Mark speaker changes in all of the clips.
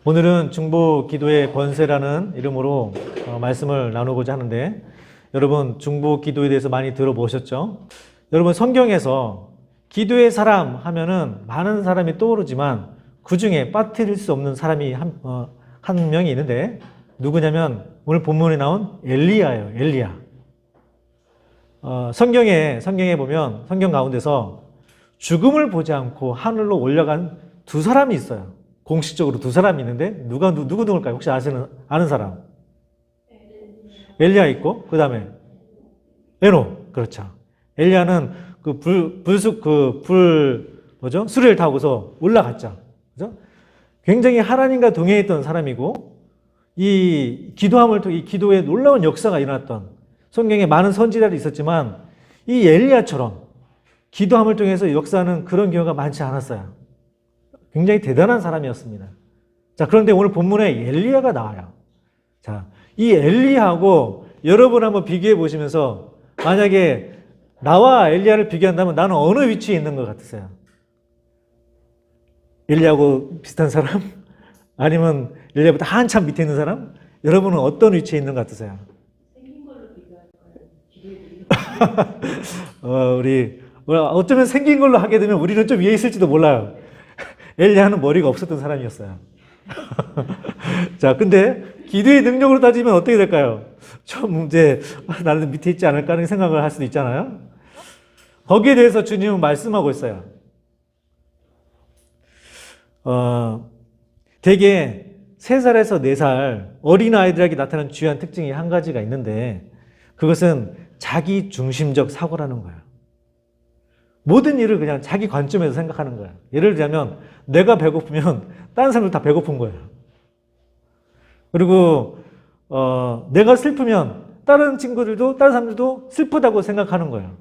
Speaker 1: 오늘은 중보 기도의 번세라는 이름으로 말씀을 나누고자 하는데, 여러분 중보 기도에 대해서 많이 들어보셨죠? 여러분 성경에서 기도의 사람 하면은 많은 사람이 떠오르지만 그 중에 빠뜨릴 수 없는 사람이 한 명이 있는데, 누구냐면 오늘 본문에 나온 엘리야예요. 엘리야. 성경에 보면 성경 가운데서 죽음을 보지 않고 하늘로 올라간 두 사람이 있어요. 공식적으로 두 사람이 있는데 누굴까요? 혹시 아는 사람? 엘리야 있고, 그 다음에 에녹. 그렇죠. 엘리야는 수레를 타고서 올라갔죠. 그죠? 굉장히 하나님과 동행했던 사람이고, 이 기도함을 통해 이 기도에 놀라운 역사가 일어났던, 성경에 많은 선지자들이 있었지만 이 엘리야처럼 기도함을 통해서 역사하는 그런 경우가 많지 않았어요. 굉장히 대단한 사람이었습니다. 자, 그런데 오늘 본문에 엘리야가 나와요. 자, 이 엘리야하고 여러분 한번 비교해 보시면서, 만약에 나와 엘리야를 비교한다면 나는 어느 위치에 있는 것 같으세요? 엘리야하고 비슷한 사람? 아니면 엘리야보다 한참 밑에 있는 사람? 여러분은 어떤 위치에 있는 것 같으세요?
Speaker 2: 생긴 걸로 비교할까요?
Speaker 1: 우리 어쩌면 생긴 걸로 하게 되면 우리는 좀 위에 있을지도 몰라요. 엘리야는 머리가 없었던 사람이었어요. 자, 근데 기도의 능력으로 따지면 어떻게 될까요? 좀 이제 나는 밑에 있지 않을까 하는 생각을 할 수도 있잖아요. 거기에 대해서 주님은 말씀하고 있어요. 대개 3살에서 4살 어린아이들에게 나타나는 주요한 특징이 한 가지가 있는데, 그것은 자기 중심적 사고라는 거예요. 모든 일을 그냥 자기 관점에서 생각하는 거예요. 예를 들자면 내가 배고프면 다른 사람들 다 배고픈 거예요. 그리고 내가 슬프면 다른 사람들도 슬프다고 생각하는 거예요.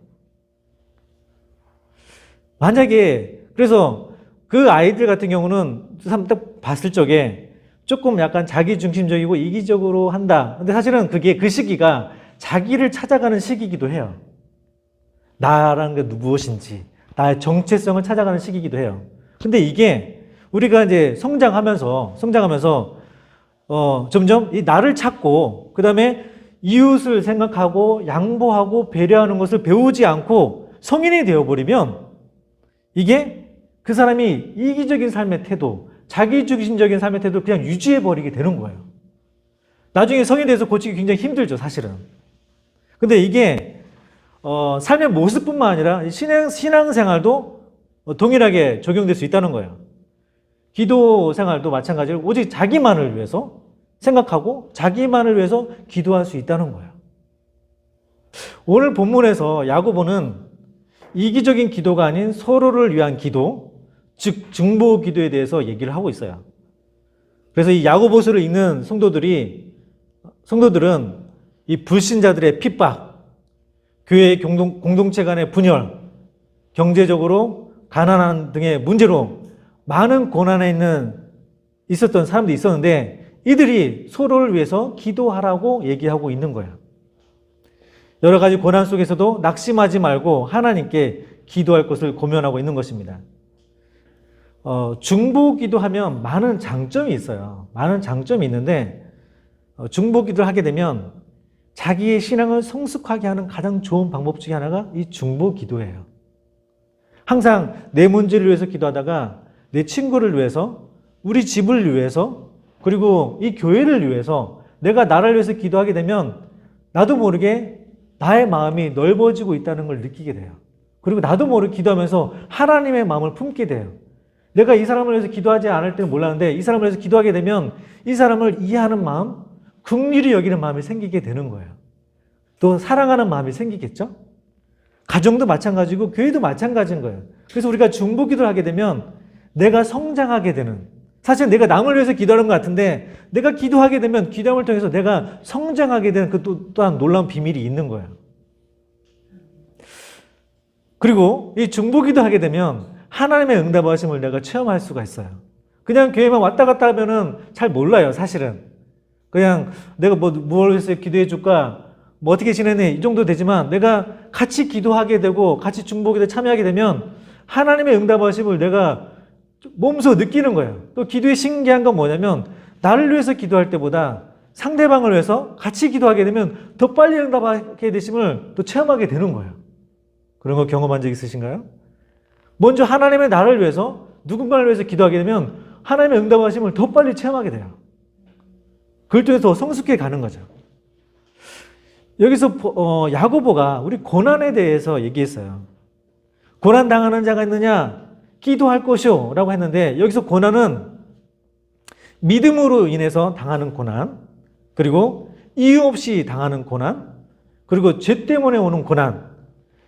Speaker 1: 만약에 그래서 그 아이들 같은 경우는 딱 봤을 적에 조금 약간 자기중심적이고 이기적으로 한다. 근데 사실은 그 시기가 자기를 찾아가는 시기이기도 해요. 나라는 게 무엇인지, 나의 정체성을 찾아가는 시기이기도 해요. 근데 이게 우리가 이제 성장하면서 점점 이 나를 찾고, 그 다음에 이웃을 생각하고 양보하고 배려하는 것을 배우지 않고 성인이 되어버리면, 이게 그 사람이 이기적인 삶의 태도, 자기중심적인 삶의 태도를 그냥 유지해버리게 되는 거예요. 나중에 성인이 돼서 고치기 굉장히 힘들죠, 사실은. 근데 이게 삶의 모습뿐만 아니라 신앙생활도 동일하게 적용될 수 있다는 거예요. 기도 생활도 마찬가지로 오직 자기만을 위해서 생각하고 자기만을 위해서 기도할 수 있다는 거예요. 오늘 본문에서 야고보는 이기적인 기도가 아닌 서로를 위한 기도, 즉 중보 기도에 대해서 얘기를 하고 있어요. 그래서 이 야고보서를 읽는 성도들은 이 불신자들의 핍박, 교회의 공동체 간의 분열, 경제적으로 가난한 등의 문제로 많은 고난에 있었던 사람들이 있었는데, 이들이 서로를 위해서 기도하라고 얘기하고 있는 거예요. 여러 가지 고난 속에서도 낙심하지 말고 하나님께 기도할 것을 고면하고 있는 것입니다. 중보 기도하면 많은 장점이 있어요. 많은 장점이 있는데, 중보 기도를 하게 되면 자기의 신앙을 성숙하게 하는 가장 좋은 방법 중에 하나가 이 중보 기도예요. 항상 내 문제를 위해서 기도하다가 내 친구를 위해서, 우리 집을 위해서, 그리고 이 교회를 위해서, 내가 나를 위해서 기도하게 되면 나도 모르게 나의 마음이 넓어지고 있다는 걸 느끼게 돼요. 그리고 나도 모르게 기도하면서 하나님의 마음을 품게 돼요. 내가 이 사람을 위해서 기도하지 않을 때는 몰랐는데, 이 사람을 위해서 기도하게 되면 이 사람을 이해하는 마음, 긍휼히 여기는 마음이 생기게 되는 거예요. 또 사랑하는 마음이 생기겠죠? 가정도 마찬가지고 교회도 마찬가지인 거예요. 그래서 우리가 중보 기도를 하게 되면 내가 성장하게 되는, 사실 내가 남을 위해서 기도하는 것 같은데, 내가 기도하게 되면 기도함을 통해서 내가 성장하게 되는 그 또한 놀라운 비밀이 있는 거예요. 그리고 이 중보 기도하게 되면 하나님의 응답하심을 내가 체험할 수가 있어요. 그냥 교회만 왔다 갔다 하면은 잘 몰라요, 사실은. 그냥 내가 뭘 해서 기도해 줄까, 어떻게 지내니, 이 정도 되지만, 내가 같이 기도하게 되고 같이 중보기도에 참여하게 되면 하나님의 응답하심을 내가 몸소 느끼는 거예요. 또 기도의 신기한 건 뭐냐면 나를 위해서 기도할 때보다 상대방을 위해서 같이 기도하게 되면 더 빨리 응답하게 되심을 또 체험하게 되는 거예요. 그런 거 경험한 적 있으신가요? 먼저 하나님의 나를 위해서 누군가를 위해서 기도하게 되면 하나님의 응답하심을 더 빨리 체험하게 돼요. 그걸 통해서 더 성숙해 가는 거죠. 여기서 야고보가 우리 고난에 대해서 얘기했어요. 고난 당하는 자가 있느냐? 기도할 것이요 라고 했는데 여기서 고난은 믿음으로 인해서 당하는 고난, 그리고 이유 없이 당하는 고난, 그리고 죄 때문에 오는 고난,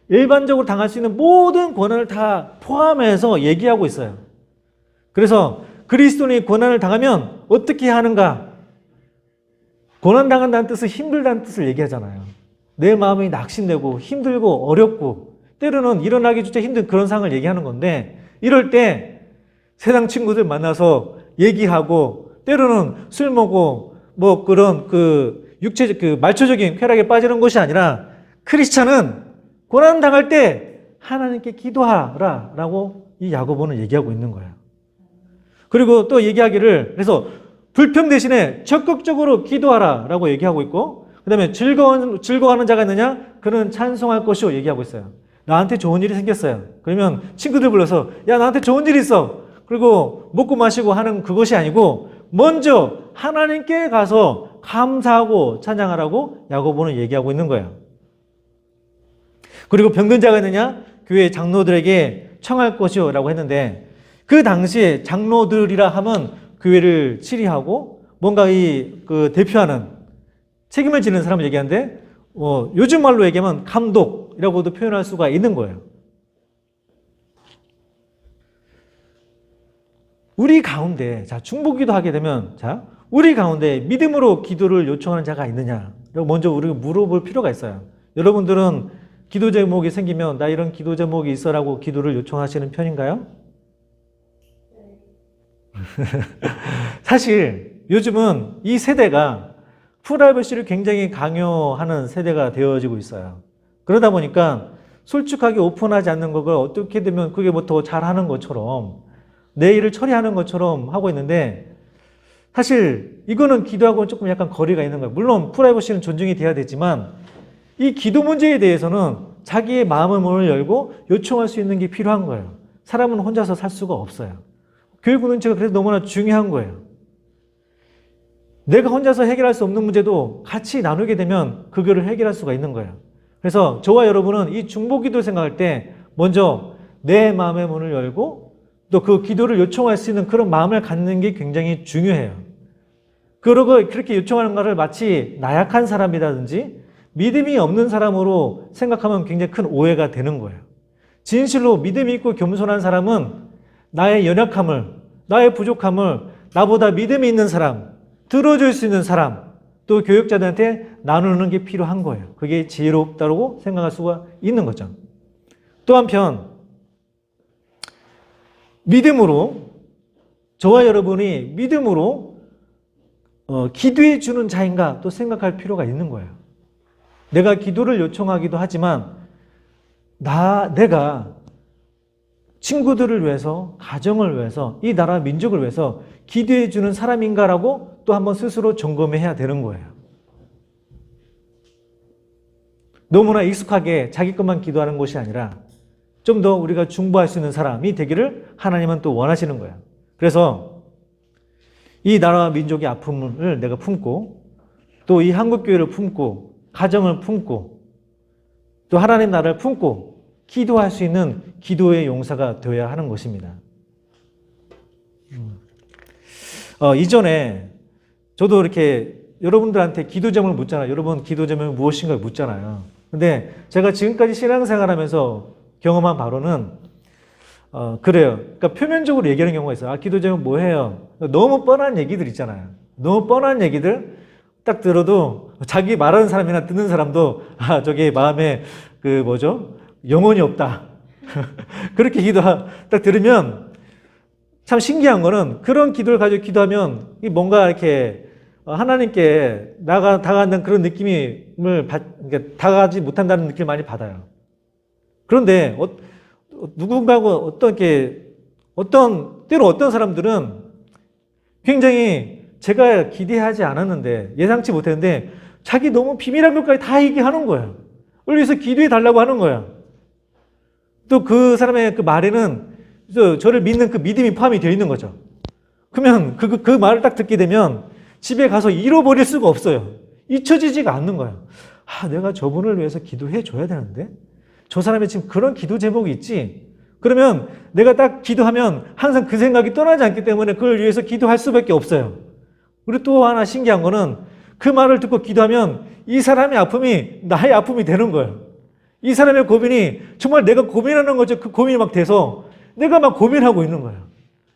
Speaker 1: 일반적으로 당할 수 있는 모든 고난을 다 포함해서 얘기하고 있어요. 그래서 그리스도인이 고난을 당하면 어떻게 하는가? 고난 당한다는 뜻은 힘들다는 뜻을 얘기하잖아요. 내 마음이 낙심되고 힘들고 어렵고 때로는 일어나기조차 힘든 그런 상황을 얘기하는 건데, 이럴 때 세상 친구들 만나서 얘기하고 때로는 술 먹고 뭐 그런 말초적인 쾌락에 빠지는 것이 아니라, 크리스찬은 고난 당할 때 하나님께 기도하라 라고 이 야고보는 얘기하고 있는 거예요. 그리고 또 얘기하기를, 그래서 불평 대신에 적극적으로 기도하라 라고 얘기하고 있고, 그 다음에 즐거워하는 자가 있느냐? 그는 찬송할 것이요 얘기하고 있어요. 나한테 좋은 일이 생겼어요. 그러면 친구들 불러서 야, 나한테 좋은 일이 있어. 그리고 먹고 마시고 하는 그것이 아니고 먼저 하나님께 가서 감사하고 찬양하라고 야고보는 얘기하고 있는 거예요. 그리고 병든 자가 있느냐? 교회 장로들에게 청할 것이요 라고 했는데, 그 당시에 장로들이라 하면 교회를 치리하고 뭔가 대표하는 책임을 지는 사람을 얘기하는데, 요즘 말로 얘기하면 감독이라고도 표현할 수가 있는 거예요. 우리 가운데, 중보기도 하게 되면, 우리 가운데 믿음으로 기도를 요청하는 자가 있느냐? 먼저 우리가 물어볼 필요가 있어요. 여러분들은 기도 제목이 생기면 나 이런 기도 제목이 있어라고 기도를 요청하시는 편인가요? 사실 요즘은 이 세대가 프라이버시를 굉장히 강요하는 세대가 되어지고 있어요. 그러다 보니까 솔직하게 오픈하지 않는 걸 어떻게 되면 그게 뭐 더 잘하는 것처럼, 내 일을 처리하는 것처럼 하고 있는데, 사실 이거는 기도하고는 조금 약간 거리가 있는 거예요. 물론 프라이버시는 존중이 돼야 되지만 이 기도 문제에 대해서는 자기의 마음의 문을 열고 요청할 수 있는 게 필요한 거예요. 사람은 혼자서 살 수가 없어요. 교회 공동체가 그래서 너무나 중요한 거예요. 내가 혼자서 해결할 수 없는 문제도 같이 나누게 되면 그거를 해결할 수가 있는 거예요. 그래서 저와 여러분은 이 중보기도 생각할 때 먼저 내 마음의 문을 열고 또 그 기도를 요청할 수 있는 그런 마음을 갖는 게 굉장히 중요해요. 그러고 그렇게 요청하는 것을 마치 나약한 사람이라든지 믿음이 없는 사람으로 생각하면 굉장히 큰 오해가 되는 거예요. 진실로 믿음이 있고 겸손한 사람은 나의 연약함을, 나의 부족함을 나보다 믿음이 있는 사람, 들어줄 수 있는 사람, 또 교육자들한테 나누는 게 필요한 거예요. 그게 지혜롭다고 생각할 수가 있는 거죠. 또 한편 믿음으로, 저와 여러분이 믿음으로 기도해 주는 자인가 또 생각할 필요가 있는 거예요. 내가 기도를 요청하기도 하지만 내가 친구들을 위해서, 가정을 위해서, 이 나라 민족을 위해서 기도해 주는 사람인가라고 또 한번 스스로 점검해야 되는 거예요. 너무나 익숙하게 자기 것만 기도하는 것이 아니라 좀 더 우리가 중보할 수 있는 사람이 되기를 하나님은 또 원하시는 거예요. 그래서 이 나라와 민족의 아픔을 내가 품고, 또 이 한국교회를 품고, 가정을 품고, 또 하나님 나라를 품고 기도할 수 있는 기도의 용사가 되어야 하는 것입니다. 이전에 저도 이렇게 여러분들한테 기도 제목을 묻잖아요. 여러분 기도 제목이 무엇인가 묻잖아요. 근데 제가 지금까지 신앙생활하면서 경험한 바로는 그래요. 그러니까 표면적으로 얘기하는 경우가 있어요. 기도 제목 뭐 해요? 너무 뻔한 얘기들 있잖아요. 너무 뻔한 얘기들 딱 들어도 자기 말하는 사람이나 듣는 사람도 저게 마음에 영혼이 없다. 그렇게 기도 딱 들으면 참 신기한 거는, 그런 기도를 가지고 기도하면 뭔가 이렇게 하나님께 다가간다는 그런 느낌을 그러니까 다가가지 못한다는 느낌을 많이 받아요. 그런데 누군가하고 때로 어떤 사람들은 굉장히 제가 기대하지 않았는데, 예상치 못했는데 자기 너무 비밀한 것까지 다 얘기하는 거예요. 그걸 위해서 기도해 달라고 하는 거예요. 또 그 사람의 그 말에는 저를 믿는 그 믿음이 포함이 되어 있는 거죠. 그러면 그 말을 딱 듣게 되면 집에 가서 잃어버릴 수가 없어요. 잊혀지지가 않는 거예요. 내가 저분을 위해서 기도해 줘야 되는데, 저 사람이 지금 그런 기도 제목이 있지. 그러면 내가 딱 기도하면 항상 그 생각이 떠나지 않기 때문에 그걸 위해서 기도할 수밖에 없어요. 그리고 또 하나 신기한 거는 그 말을 듣고 기도하면 이 사람의 아픔이 나의 아픔이 되는 거예요. 이 사람의 고민이 정말 내가 고민하는 거죠. 그 고민이 막 돼서 내가 막 고민하고 있는 거예요.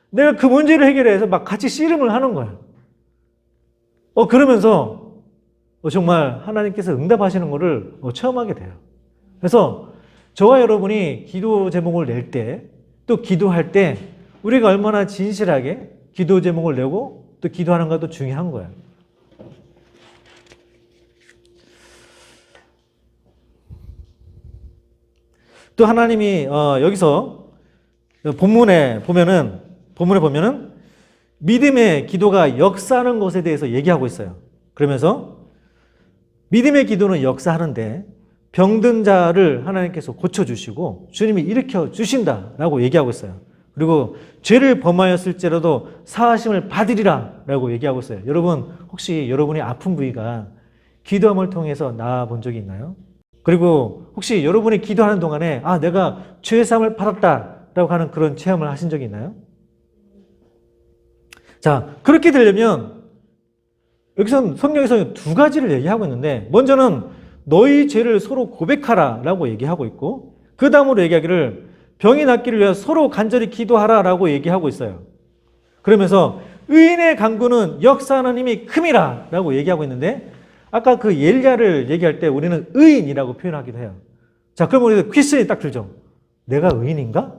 Speaker 1: 내가 그 문제를 해결해서 막 같이 씨름을 하는 거예요. 그러면서 정말 하나님께서 응답하시는 것을 체험하게 돼요. 그래서 저와 여러분이 기도 제목을 낼 때, 또 기도할 때 우리가 얼마나 진실하게 기도 제목을 내고 또 기도하는가도 중요한 거예요. 또 하나님이 여기서 본문에 보면은 믿음의 기도가 역사하는 것에 대해서 얘기하고 있어요. 그러면서 믿음의 기도는 역사하는데 병든 자를 하나님께서 고쳐주시고 주님이 일으켜 주신다라고 얘기하고 있어요. 그리고 죄를 범하였을지라도 사하심을 받으리라 라고 얘기하고 있어요. 여러분, 혹시 여러분의 아픈 부위가 기도함을 통해서 나아 본 적이 있나요? 그리고 혹시 여러분이 기도하는 동안에 내가 죄사함을 받았다라고 하는 그런 체험을 하신 적이 있나요? 자, 그렇게 되려면 여기서 성경에서 두 가지를 얘기하고 있는데, 먼저는 너희 죄를 서로 고백하라 라고 얘기하고 있고, 그 다음으로 얘기하기를 병이 낫기를 위해 서로 간절히 기도하라 라고 얘기하고 있어요. 그러면서 의인의 간구는 역사하는 힘이 큼이라 라고 얘기하고 있는데, 아까 그 엘리야를 얘기할 때 우리는 의인이라고 표현하기도 해요. 자, 그럼 우리가 퀴즈에 딱 들죠. 내가 의인인가?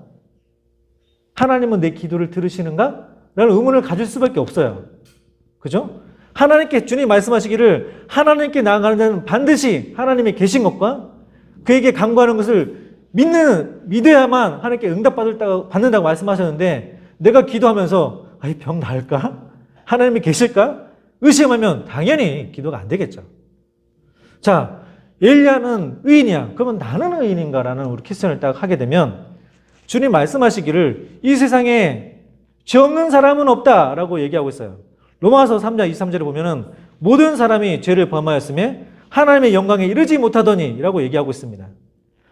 Speaker 1: 하나님은 내 기도를 들으시는가? 라는 의문을 가질 수밖에 없어요. 그죠? 하나님께, 주님 말씀하시기를 하나님께 나아가는 자는 반드시 하나님이 계신 것과 그에게 간구하는 것을 믿어야만 하나님께 받는다고 말씀하셨는데, 내가 기도하면서 이 병 나을까? 하나님이 계실까? 의심하면 당연히 기도가 안 되겠죠. 자, 엘리야는 의인이야. 그러면 나는 의인인가라는 우리 퀴즈를 딱 하게 되면 주님 말씀하시기를 이 세상에 죄 없는 사람은 없다라고 얘기하고 있어요. 로마서 3장 23절에 보면은 모든 사람이 죄를 범하였으며 하나님의 영광에 이르지 못하더니 라고 얘기하고 있습니다.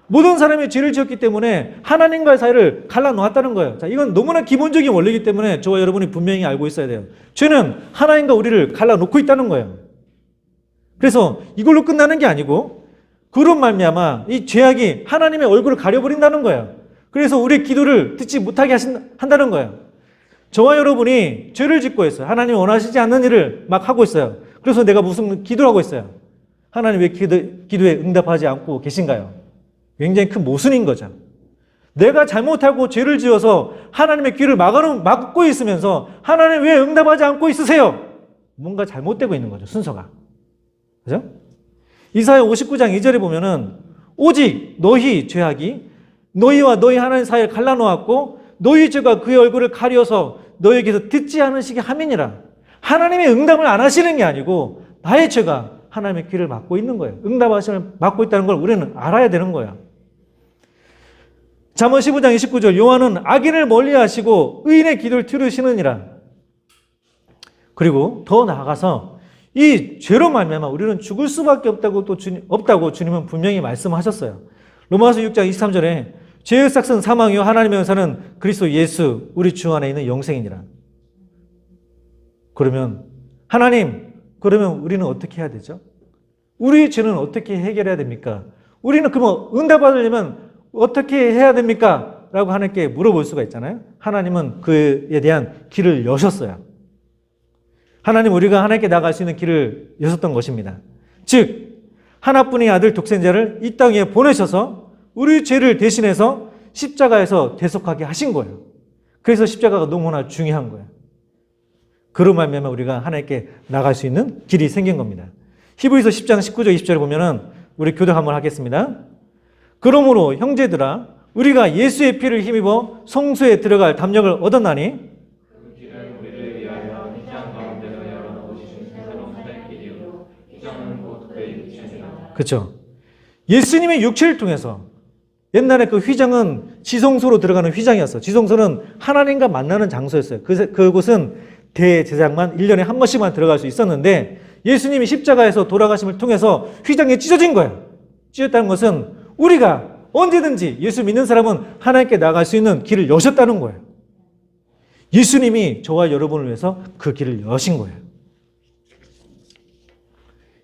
Speaker 1: 모든 사람이 죄를 지었기 때문에 하나님과의 사이를 갈라놓았다는 거예요. 자, 이건 너무나 기본적인 원리이기 때문에 저와 여러분이 분명히 알고 있어야 돼요. 죄는 하나님과 우리를 갈라놓고 있다는 거예요. 그래서 이걸로 끝나는 게 아니고 그로 말미암아 이 죄악이 하나님의 얼굴을 가려버린다는 거예요. 그래서 우리의 기도를 듣지 못하게 한다는 거예요. 저와 여러분이 죄를 짓고 있어요. 하나님이 원하시지 않는 일을 막 하고 있어요. 그래서 내가 무슨 기도를 하고 있어요. 하나님 왜 기도에 응답하지 않고 계신가요? 굉장히 큰 모순인 거죠. 내가 잘못하고 죄를 지어서 하나님의 귀를 막고 있으면서 하나님 왜 응답하지 않고 있으세요? 뭔가 잘못되고 있는 거죠, 순서가. 그죠? 이사야 59장 2절에 보면은 오직 너희 죄악이 너희와 너희 하나님 사이를 갈라놓았고 너희 죄가 그의 얼굴을 가려서 너희에게서 듣지 않으시게 함이니라. 하나님의 응답을 안 하시는 게 아니고 나의 죄가 하나님의 귀를 막고 있는 거예요. 응답하심을 막고 있다는 걸 우리는 알아야 되는 거예요. 잠언 15장 29절 여호와는 악인을 멀리하시고 의인의 기도를 들으시느니라. 그리고 더 나아가서 이 죄로 말미암아 우리는 죽을 수밖에 없다고 주님은 분명히 말씀하셨어요. 로마서 6장 23절에 죄의 삭은 사망이요 하나님의 은사는 그리스도 예수 우리 주 안에 있는 영생이니라. 그러면 하나님, 그러면 우리는 어떻게 해야 되죠? 우리의 죄는 어떻게 해결해야 됩니까? 우리는 그러면 응답받으려면 어떻게 해야 됩니까? 라고 하나님께 물어볼 수가 있잖아요. 하나님은 그에 대한 길을 여셨어요. 하나님, 우리가 하나님께 나갈 수 있는 길을 여셨던 것입니다. 즉 하나뿐의 아들 독생자를 이 땅에 보내셔서 우리 죄를 대신해서 십자가에서 대속하게 하신 거예요. 그래서 십자가가 너무나 중요한 거예요. 그로 말미암아 우리가 하나님께 나갈 수 있는 길이 생긴 겁니다. 히브리서 10장 19절 20절에 보면은 우리 교독 한번 하겠습니다. 그러므로 형제들아 우리가 예수의 피를 힘입어 성소에 들어갈 담력을 얻었나니 그렇죠. 예수님의 육체를 통해서 옛날에 그 휘장은 지성소로 들어가는 휘장이었어요. 지성소는 하나님과 만나는 장소였어요. 그곳은 대제사장만 1년에 한 번씩만 들어갈 수 있었는데 예수님이 십자가에서 돌아가심을 통해서 휘장이 찢어진 거예요. 찢었다는 것은 우리가 언제든지 예수 믿는 사람은 하나님께 나갈 수 있는 길을 여셨다는 거예요. 예수님이 저와 여러분을 위해서 그 길을 여신 거예요.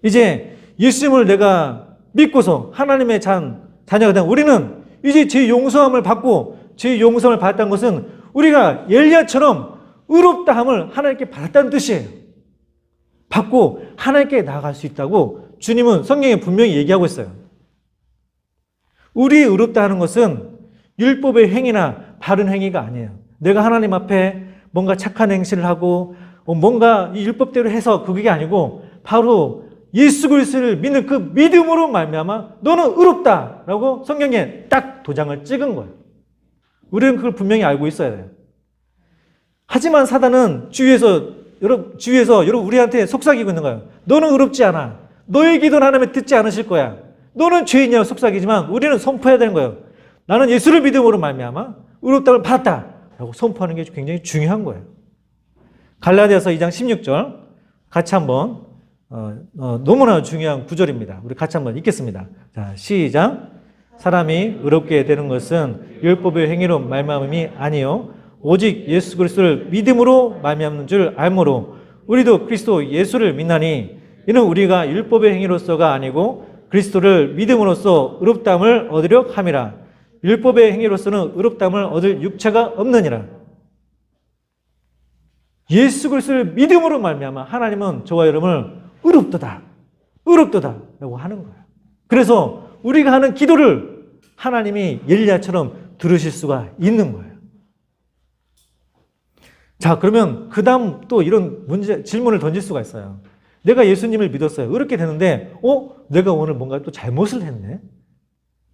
Speaker 1: 이제 예수님을 내가 믿고서 하나님의 자녀가 된 우리는 이제 죄 용서함을 받고 죄 용서함을 받았다는 것은 우리가 엘리야처럼 의롭다함을 하나님께 받았다는 뜻이에요. 받고 하나님께 나아갈 수 있다고 주님은 성경에 분명히 얘기하고 있어요. 우리 의롭다 하는 것은 율법의 행위나 바른 행위가 아니에요. 내가 하나님 앞에 뭔가 착한 행실을 하고 뭔가 이 율법대로 해서 그게 아니고 바로 예수 그리스도를 믿는 그 믿음으로 말미암아 너는 의롭다라고 성경에 딱 도장을 찍은 거예요. 우리는 그걸 분명히 알고 있어야 돼요. 하지만 사단은 주위에서 여러분 우리한테 속삭이고 있는 거예요. 너는 의롭지 않아. 너의 기도는 하나님이 듣지 않으실 거야. 너는 죄인이라고 속삭이지만 우리는 선포해야 되는 거예요. 나는 예수를 믿음으로 말미암아 의롭다를 받았다라고 선포하는 게 굉장히 중요한 거예요. 갈라디아서 2장 16절 같이 한번 너무나 중요한 구절입니다. 우리 같이 한번 읽겠습니다. 자, 시작. 사람이 의롭게 되는 것은 율법의 행위로 말미암음이 아니요 오직 예수 그리스도를 믿음으로 말미암는 줄 알므로 우리도 그리스도 예수를 믿나니 이는 우리가 율법의 행위로서가 아니고 그리스도를 믿음으로써 의롭다함을 얻으려 함이라. 율법의 행위로서는 의롭다함을 얻을 육체가 없느니라. 예수 그리스도를 믿음으로 말미암아 하나님은 저와 여러분을 의롭도다라고 하는 거예요. 그래서 우리가 하는 기도를 하나님이 엘리야처럼 들으실 수가 있는 거예요. 자, 그러면 그 다음 또 이런 질문을 던질 수가 있어요. 내가 예수님을 믿었어요. 의롭게 되는데, 내가 오늘 뭔가 또 잘못을 했네?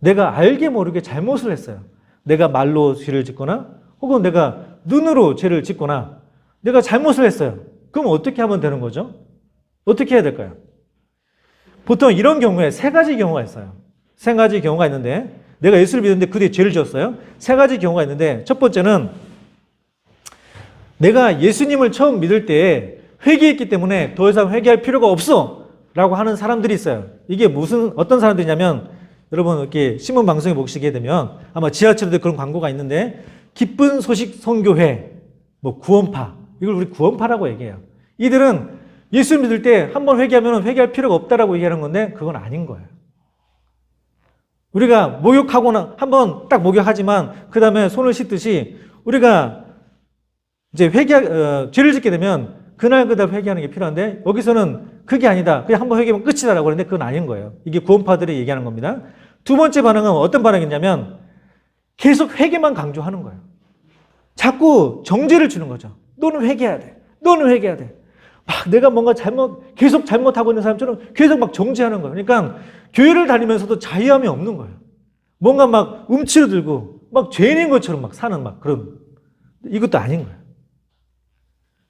Speaker 1: 내가 알게 모르게 잘못을 했어요. 내가 말로 죄를 짓거나, 혹은 내가 눈으로 죄를 짓거나, 내가 잘못을 했어요. 그럼 어떻게 하면 되는 거죠? 어떻게 해야 될까요? 보통 이런 경우에 세 가지 경우가 있어요. 세 가지 경우가 있는데, 내가 예수를 믿었는데 그 뒤에 죄를 지었어요. 세 가지 경우가 있는데, 첫 번째는 내가 예수님을 처음 믿을 때 회개했기 때문에 더 이상 회개할 필요가 없어 라고 하는 사람들이 있어요. 이게 어떤 사람들이냐면, 여러분 이렇게 신문 방송에 보시게 되면 아마 지하철에도 그런 광고가 있는데, 기쁜 소식 선교회, 구원파, 이걸 우리 구원파라고 얘기해요. 이들은 예수를 믿을 때 한 번 회개하면 회개할 필요가 없다라고 얘기하는 건데 그건 아닌 거예요. 우리가 목욕하거나 한 번 딱 목욕하지만 그 다음에 손을 씻듯이 우리가 이제 죄를 짓게 되면 그날 회개하는 게 필요한데 여기서는 그게 아니다. 그냥 한 번 회개하면 끝이다라고 그러는데 그건 아닌 거예요. 이게 구원파들이 얘기하는 겁니다. 두 번째 반응은 어떤 반응이냐면 계속 회개만 강조하는 거예요. 자꾸 정죄를 주는 거죠. 너는 회개해야 돼. 너는 회개해야 돼. 막 내가 뭔가 계속 잘못하고 있는 사람처럼 계속 막 정죄하는 거예요. 그러니까 교회를 다니면서도 자유함이 없는 거예요. 뭔가 막 음치로 들고 막 죄인인 것처럼 막 사는 그런, 이것도 아닌 거예요.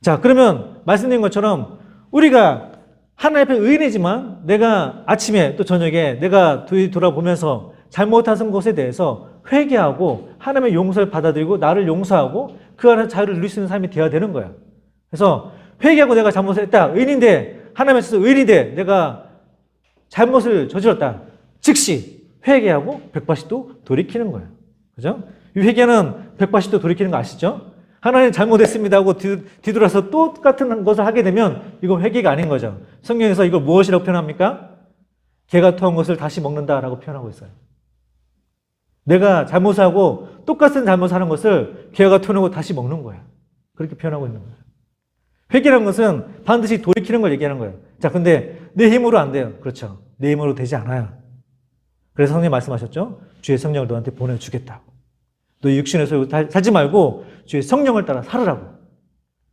Speaker 1: 자, 그러면 말씀드린 것처럼 우리가 하나님 앞에 의인이지만 내가 아침에 또 저녁에 내가 돌아보면서 잘못한 것에 대해서 회개하고 하나님의 용서를 받아들이고 나를 용서하고 그 안에 자유를 누릴 수 있는 삶이 되어야 되는 거예요. 그래서 회개하고 내가 잘못을 했다. 의인인데, 하나님에 있어서 의인인데 내가 잘못을 저질렀다. 즉시 회개하고 180도 돌이키는 거예요. 그죠? 이 회개는 180도 돌이키는 거 아시죠? 하나님 잘못했습니다 하고 뒤돌아서 똑같은 것을 하게 되면 이건 회개가 아닌 거죠. 성경에서 이걸 무엇이라고 표현합니까? 개가 토한 것을 다시 먹는다라고 표현하고 있어요. 내가 잘못을 하고 똑같은 잘못을 하는 것을 개가 토하고 다시 먹는 거예요. 그렇게 표현하고 있는 거예요. 회개라는 것은 반드시 돌이키는 걸 얘기하는 거예요. 자, 근데 내 힘으로 안 돼요. 그렇죠. 내 힘으로 되지 않아요. 그래서 성령님 말씀하셨죠? 주의 성령을 너한테 보내주겠다고. 너 육신의 소유 살지 말고 주의 성령을 따라 살으라고.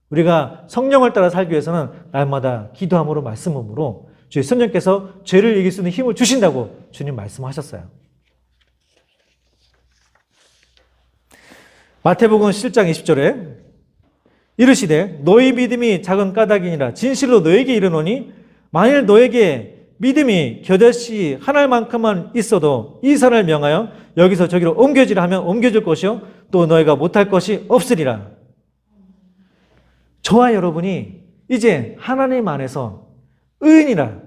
Speaker 1: 우리가 성령을 따라 살기 위해서는 날마다 기도함으로 말씀함으로 주의 성령께서 죄를 이길 수 있는 힘을 주신다고 주님 말씀하셨어요. 마태복음 7장 20절에 이르시되 너희 믿음이 작은 까닭이니라 진실로 너에게 이르노니 만일 너에게 믿음이 겨자씨 한 알만큼만 있어도 이 산을 명하여 여기서 저기로 옮겨지라 하면 옮겨질 것이요 또 너희가 못할 것이 없으리라. 저와 여러분이 이제 하나님 안에서 의인이라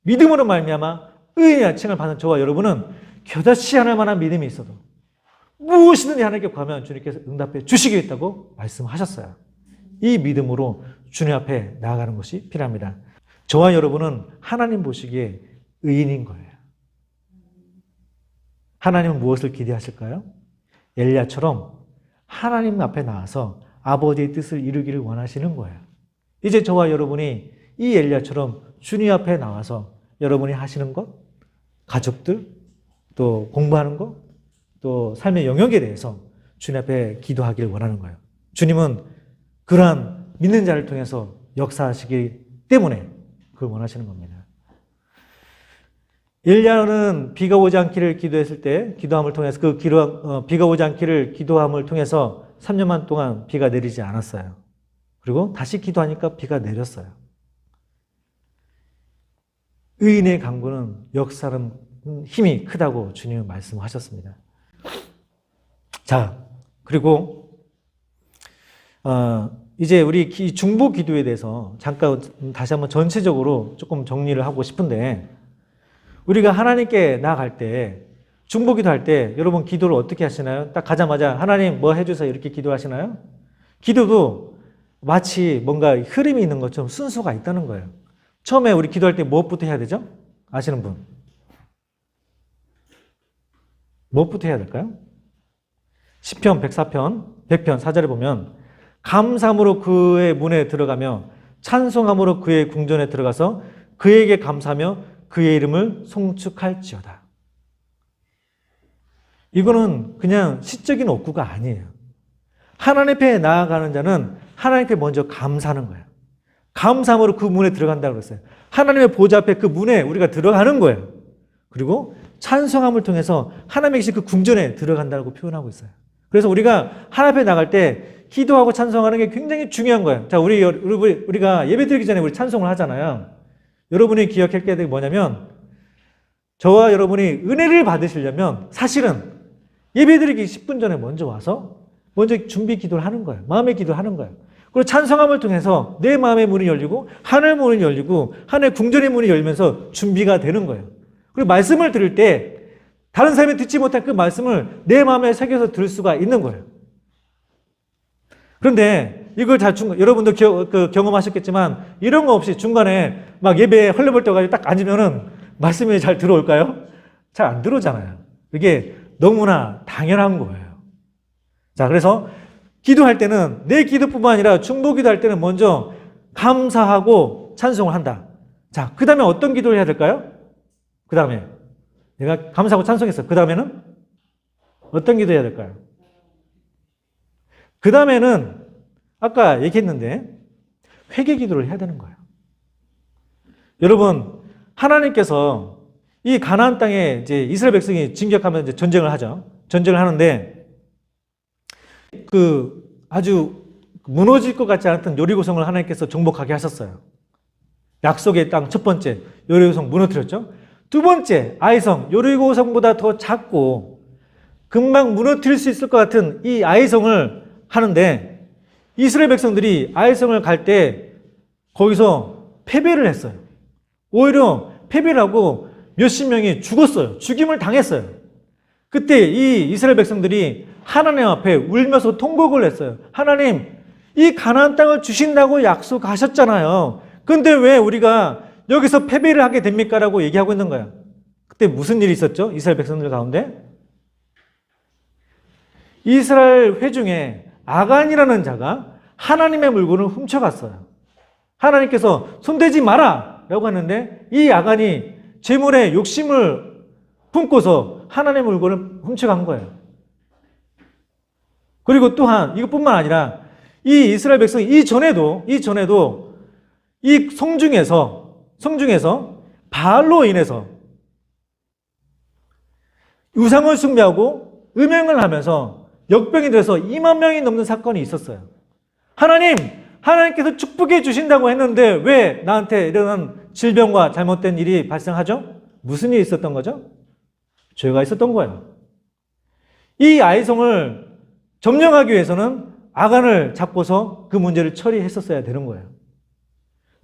Speaker 1: 믿음으로 말미암아 의인이라 칭을 받는 저와 여러분은 겨자씨 하나 만한 믿음이 있어도 무엇이든지 하나님께 구하면 주님께서 응답해 주시겠다고 말씀하셨어요. 이 믿음으로 주님 앞에 나아가는 것이 필요합니다. 저와 여러분은 하나님 보시기에 의인인 거예요. 하나님은 무엇을 기대하실까요? 엘리야처럼 하나님 앞에 나와서 아버지의 뜻을 이루기를 원하시는 거예요. 이제 저와 여러분이 이 엘리야처럼 주님 앞에 나와서 여러분이 하시는 것, 가족들, 또 공부하는 것, 또 삶의 영역에 대해서 주님 앞에 기도하기를 원하는 거예요. 주님은 그러한 믿는 자를 통해서 역사하시기 때문에 그걸 원하시는 겁니다. 엘리야는 비가 오지 않기를 기도했을 때 기도함을 통해서 비가 오지 않기를 기도함을 통해서 3년만 동안 비가 내리지 않았어요. 그리고 다시 기도하니까 비가 내렸어요. 의인의 강구는 역사는 힘이 크다고 주님은 말씀하셨습니다. 자, 그리고 이제 우리 중보 기도에 대해서 잠깐 다시 한번 전체적으로 조금 정리를 하고 싶은데, 우리가 하나님께 나아갈 때 중보 기도할 때 여러분 기도를 어떻게 하시나요? 딱 가자마자 하나님 뭐 해주세요 이렇게 기도하시나요? 기도도 마치 뭔가 흐름이 있는 것처럼 순서가 있다는 거예요. 처음에 우리 기도할 때 무엇부터 해야 되죠? 아시는 분? 무엇부터 해야 될까요? 시편 104편 100편 4절에 보면 감사함으로 그의 문에 들어가며 찬송함으로 그의 궁전에 들어가서 그에게 감사하며 그의 이름을 송축할지어다. 이거는 그냥 시적인 옥구가 아니에요. 하나님 앞에 나아가는 자는 하나님께 먼저 감사하는 거예요. 감사함으로 그 문에 들어간다고 그랬어요. 하나님의 보좌 앞에 그 문에 우리가 들어가는 거예요. 그리고 찬송함을 통해서 하나님의 계신 그 궁전에 들어간다고 표현하고 있어요. 그래서 우리가 하나님 앞에 나갈 때 기도하고 찬송하는 게 굉장히 중요한 거예요. 자, 우리가 예배 드리기 전에 우리 찬송을 하잖아요. 여러분이 기억할 게 뭐냐면, 저와 여러분이 은혜를 받으시려면 사실은 예배 드리기 10분 전에 먼저 와서 먼저 준비 기도를 하는 거예요. 마음의 기도를 하는 거예요. 그리고 찬송함을 통해서 내 마음의 문이 열리고 하늘 문이 열리고 하늘 궁전의 문이 열면서 준비가 되는 거예요. 그리고 말씀을 들을 때 다른 사람이 듣지 못한 그 말씀을 내 마음에 새겨서 들을 수가 있는 거예요. 그런데 이걸 여러분도 경험하셨겠지만 이런 거 없이 중간에 막 예배에 헐레벌떡 딱 앉으면은 말씀이 잘 들어올까요? 잘 안 들어오잖아요. 이게 너무나 당연한 거예요. 자, 그래서 기도할 때는 내 기도뿐만 아니라 중보 기도할 때는 먼저 감사하고 찬송을 한다. 자, 그 다음에 어떤 기도를 해야 될까요? 그 다음에 내가 감사하고 찬송했어. 그 다음에는 어떤 기도 해야 될까요? 그 다음에는 아까 얘기했는데 회개 기도를 해야 되는 거예요. 여러분, 하나님께서 이 가나안 땅에 이제 이스라엘 백성이 진격하면 이제 전쟁을 하죠. 전쟁을 하는데 그 아주 무너질 것 같지 않았던 여리고성을 하나님께서 정복하게 하셨어요. 약속의 땅 첫 번째 여리고성 무너뜨렸죠. 두 번째 아이성, 여리고성보다 더 작고 금방 무너뜨릴 수 있을 것 같은 이 아이성을 하는데 이스라엘 백성들이 아이성을 갈 때 거기서 패배를 했어요. 오히려 패배를 하고 몇십 명이 죽었어요. 죽임을 당했어요. 그때 이 이스라엘 백성들이 하나님 앞에 울면서 통곡을 했어요. 하나님, 이 가나안 땅을 주신다고 약속하셨잖아요. 근데 왜 우리가 여기서 패배를 하게 됩니까? 라고 얘기하고 있는 거야. 그때 무슨 일이 있었죠? 이스라엘 백성들 가운데? 이스라엘 회중에 아간이라는 자가 하나님의 물건을 훔쳐갔어요. 하나님께서 손대지 마라! 라고 하는데 이 아간이 재물에 욕심을 품고서 하나님의 물건을 훔쳐간 거예요. 그리고 또한 이것뿐만 아니라 이 이스라엘 백성이 이전에도 이 성중에서 바알로 인해서 우상을 숭배하고 음행을 하면서 역병이 돼서 2만 명이 넘는 사건이 있었어요. 하나님께서 축복해 주신다고 했는데 왜 나한테 이런 질병과 잘못된 일이 발생하죠? 무슨 일이 있었던 거죠? 죄가 있었던 거예요. 이 아이성을 점령하기 위해서는 아간을 잡고서 그 문제를 처리했었어야 되는 거예요.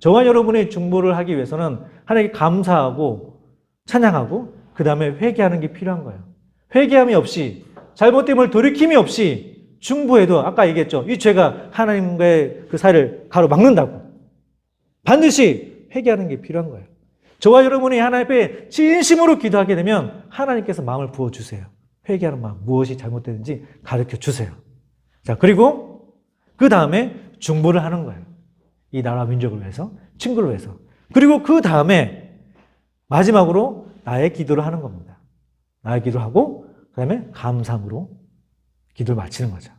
Speaker 1: 저와 여러분이 중보를 하기 위해서는 하나님께 감사하고 찬양하고 그 다음에 회개하는 게 필요한 거예요. 회개함이 없이 잘못됨을 돌이킴이 없이 중보해도 아까 얘기했죠. 이 죄가 하나님과의 그 사이를 가로막는다고. 반드시 회개하는 게 필요한 거예요. 저와 여러분이 하나님 앞에 진심으로 기도하게 되면 하나님께서 마음을 부어주세요. 회개하는 마음, 무엇이 잘못되는지 가르쳐 주세요. 자, 그리고 그 다음에 중보를 하는 거예요. 이 나라 민족을 위해서, 친구를 위해서. 그리고 그 다음에 마지막으로 나의 기도를 하는 겁니다. 나의 기도를 하고 그 다음에 감사함으로 기도를 마치는 거죠.